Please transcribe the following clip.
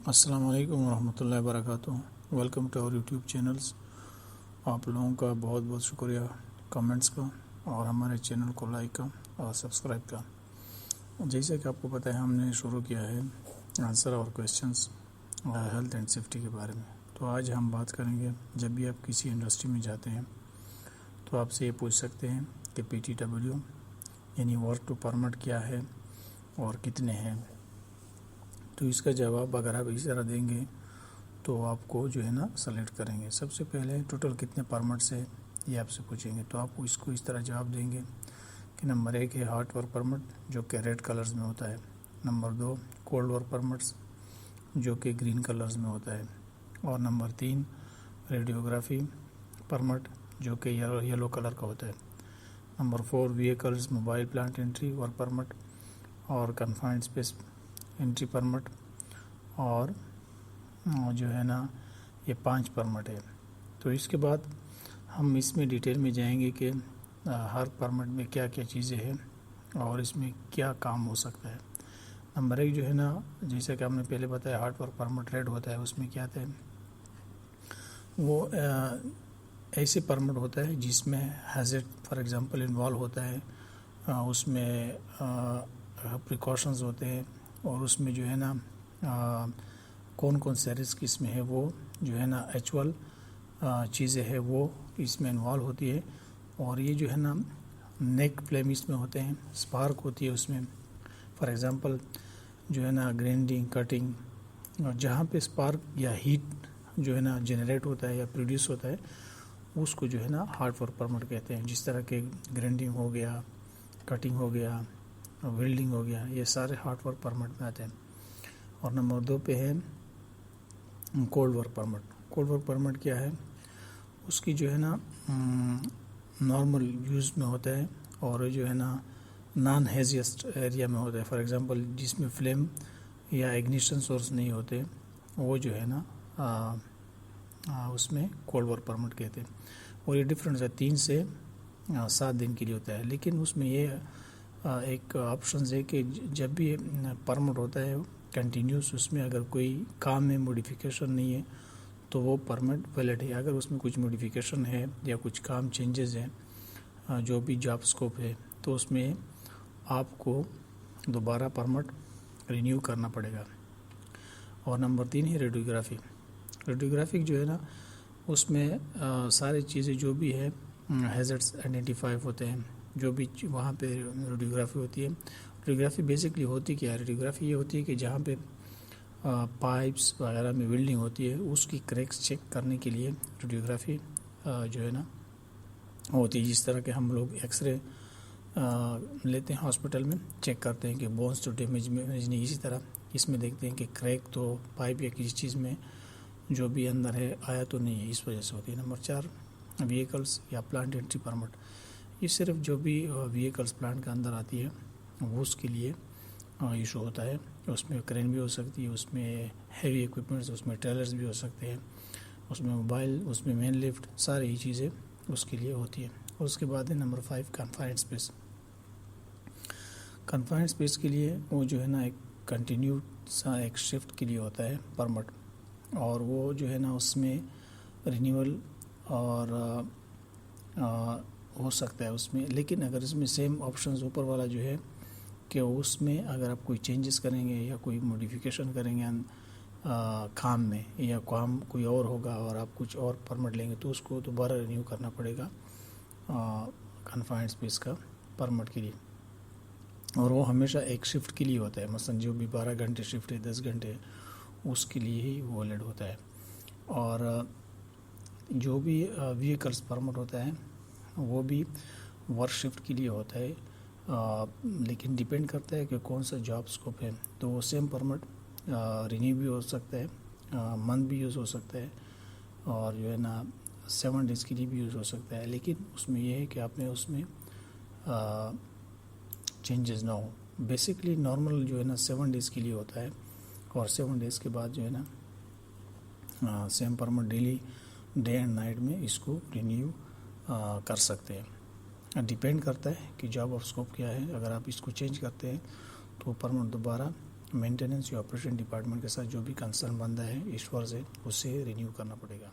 السلام علیکم ورحمۃ اللہ وبرکاتہ۔ Welcome to our YouTube channels. آپ لوگوں کا بہت بہت شکریہ کمنٹس کا اور ہمارے چینل کو لائک کا اور سبسکرائب کا۔ جیسا کہ آپ کو پتہ ہے ہم نے شروع کیا ہے آنسر اور کویسچنس ہیلتھ اینڈ سیفٹی کے بارے میں۔ تو آج ہم بات کریں گے، جب بھی آپ کسی انڈسٹری میں جاتے ہیں تو آپ سے یہ پوچھ سکتے ہیں کہ PTW یعنی ورک ٹو پرمٹ کیا ہے اور کتنے ہیں۔ تو اس کا جواب اگر آپ اس طرح دیں گے تو آپ کو جو ہے نا سلیکٹ کریں گے۔ سب سے پہلے ٹوٹل کتنے پرمٹس ہے یہ آپ سے پوچھیں گے، تو آپ اس کو اس طرح جواب دیں گے کہ نمبر 1 ہے ہاٹ ورک پرمٹ جو کہ ریڈ کلرز میں ہوتا ہے، نمبر 2 کولڈ ورک پرمٹس جو کہ گرین کلرز میں ہوتا ہے، اور نمبر 3 ریڈیوگرافی پرمٹ جو کہ یلو کلر کا ہوتا ہے، number 4 vehicles mobile plant entry work permit اور کنفائنڈ اسپیس انٹری پرمٹ، اور جو ہے نا یہ 5 پرمٹ ہے۔ تو اس کے بعد ہم اس میں ڈیٹیل میں جائیں گے کہ ہر پرمٹ میں کیا کیا چیزیں ہیں اور اس میں کیا کام ہو سکتا ہے۔ نمبر 1 جو ہے نا، جیسا کہ ہم نے پہلے بتایا ہارٹ ورک پرمٹ ریڈ ہوتا ہے، اس میں کیا ہے وہ ایسے پرمٹ ہوتا ہے جس میں ہیزارڈ فار ایگزامپل انوالو ہوتا ہے، اس میں پریکاشنز ہوتے ہیں، اور اس میں جو ہے نا کون کون سے رسک اس میں ہے وہ جو ہے نا ایکچول چیزیں ہے وہ اس میں انوالو ہوتی ہے۔ اور یہ جو ہے نا نیک فلیم اس میں ہوتے ہیں، سپارک ہوتی ہے اس میں، فار ایگزامپل جو ہے نا گرینڈنگ کٹنگ، اور جہاں پہ سپارک یا ہیٹ جو ہے نا جنریٹ ہوتا ہے یا پروڈیوس ہوتا ہے اس کو جو ہے نا ہارٹ ورک پرمٹ کہتے ہیں۔ جس طرح کہ گرینڈنگ ہو گیا، کٹنگ ہو گیا، ویلڈنگ ہو گیا، یہ سارے ہارٹ ورک پرمٹ میں آتے ہیں۔ اور نمبر 2 پہ ہے cold work permit. Cold work permit کیا ہے؟ اس کی جو ہے نا نارمل یوز میں ہوتا ہے اور جو ہے نا نان ہیزیسٹ ایریا میں ہوتا ہے، فار ایگزامپل جس میں فلیم یا اگنیشن سورس نہیں ہوتے وہ جو ہے نا اس میں کولڈ ورک پرمٹ کہتے ہیں۔ اور یہ ڈفرینس ہے 3 سے 7 دن کے لیے ہوتا ہے، لیکن اس میں یہ ایک آپشنز ہے کہ جب بھی پرمٹ ہوتا ہے کنٹینیوس، اس میں اگر کوئی کام میں موڈیفیکیشن نہیں ہے تو وہ پرمٹ ویلڈ ہے۔ اگر اس میں کچھ موڈیفیکیشن ہے یا کچھ کام چینجز ہیں جو بھی جاب اسکوپ ہے تو اس میں آپ کو دوبارہ پرمٹ رینیو کرنا پڑے گا۔ اور نمبر 3 ہے ریڈیوگرافی۔ ریڈیوگرافی جو ہے نا اس میں ساری چیزیں جو بھی ہے ہیزارڈس آئیڈینٹیفائی ہوتے ہیں، جو بھی وہاں پہ ریڈیوگرافی ہوتی ہے۔ ریڈیوگرافی بیسکلی ہوتی کیا ہے؟ ریڈیوگرافی یہ ہوتی ہے کہ جہاں پہ پائپس وغیرہ میں ویلڈنگ ہوتی ہے اس کی کریکس چیک کرنے کے لیے ریڈیوگرافی جو ہے نا ہوتی ہے۔ جس طرح کہ ہم لوگ ایکس رے لیتے ہیں ہاسپٹل میں، چیک کرتے ہیں کہ بونس تو ڈیمیج نہیں، اسی طرح اس میں دیکھتے ہیں کہ کریک تو پائپ یا کسی چیز میں جو بھی اندر ہے آیا تو نہیں ہے، اس وجہ سے ہوتی ہے۔ نمبر 4 ویکلز یا پلانٹ انٹری پرمٹ۔ یہ صرف جو بھی ویکلز پلانٹ کے اندر آتی ہے وہ اس کے لیے ایشو ہوتا ہے۔ اس میں کرین بھی ہو سکتی ہے، اس میں ہیوی ایکوپمنٹس، اس میں ٹریلرز بھی ہو سکتے ہیں، اس میں موبائل، اس میں مین لفٹ، ساری ہی چیزیں اس کے لیے ہوتی ہیں۔ اور اس کے بعد ہے number 5 confined space. Confined space کے لیے وہ جو ہے نا ایک کنٹینیو سا ایک شفٹ کے لیے ہوتا ہے پرمٹ، اور وہ جو ہے نا اس میں رینیول اور ہو سکتا ہے اس میں، لیکن اگر اس میں سیم آپشنز اوپر والا جو ہے کہ اس میں اگر آپ کوئی چینجز کریں گے یا کوئی موڈیفیکیشن کریں گے کام میں، یا کام کوئی اور ہوگا اور آپ کچھ اور پرمٹ لیں گے تو اس کو دوبارہ رینیو کرنا پڑے گا کنفائنڈ اسپیس کا پرمٹ کے لیے۔ اور وہ ہمیشہ ایک شفٹ کے لیے ہوتا ہے، مثلا جو بھی 12 گھنٹے شفٹ ہے، 10 گھنٹے، اس کے لیے ہی وہ ویلڈ ہوتا ہے۔ اور جو بھی ویکلز پرمٹ ہوتا ہے وہ بھی ورک شفٹ کے لیے ہوتا ہے، لیکن ڈیپینڈ کرتا ہے کہ کون سا جاب اسکوپ ہے۔ تو وہ سیم پرمٹ رینیو بھی ہو سکتا ہے، منتھ بھی یوز ہو سکتا ہے، اور جو ہے نا 7 ڈیز کے لیے بھی یوز ہو سکتا ہے، لیکن اس میں یہ ہے کہ آپ نے اس میں چینجز نہ ہو۔ بیسکلی نارمل جو ہے نا 7 ڈیز کے لیے ہوتا ہے، اور 7 ڈیز کے بعد جو ہے نا same permit daily day and night میں اس کو رینیو کر سکتے ہیں۔ ڈیپینڈ کرتا ہے کہ جاب آف اسکوپ کیا ہے۔ اگر آپ اس کو چینج کرتے ہیں تو پرمٹ دوبارہ مینٹیننس یا آپریشن ڈپارٹمنٹ کے ساتھ جو بھی کنسرن بندہ ہے ایشور سے اسے رینیو کرنا پڑے گا.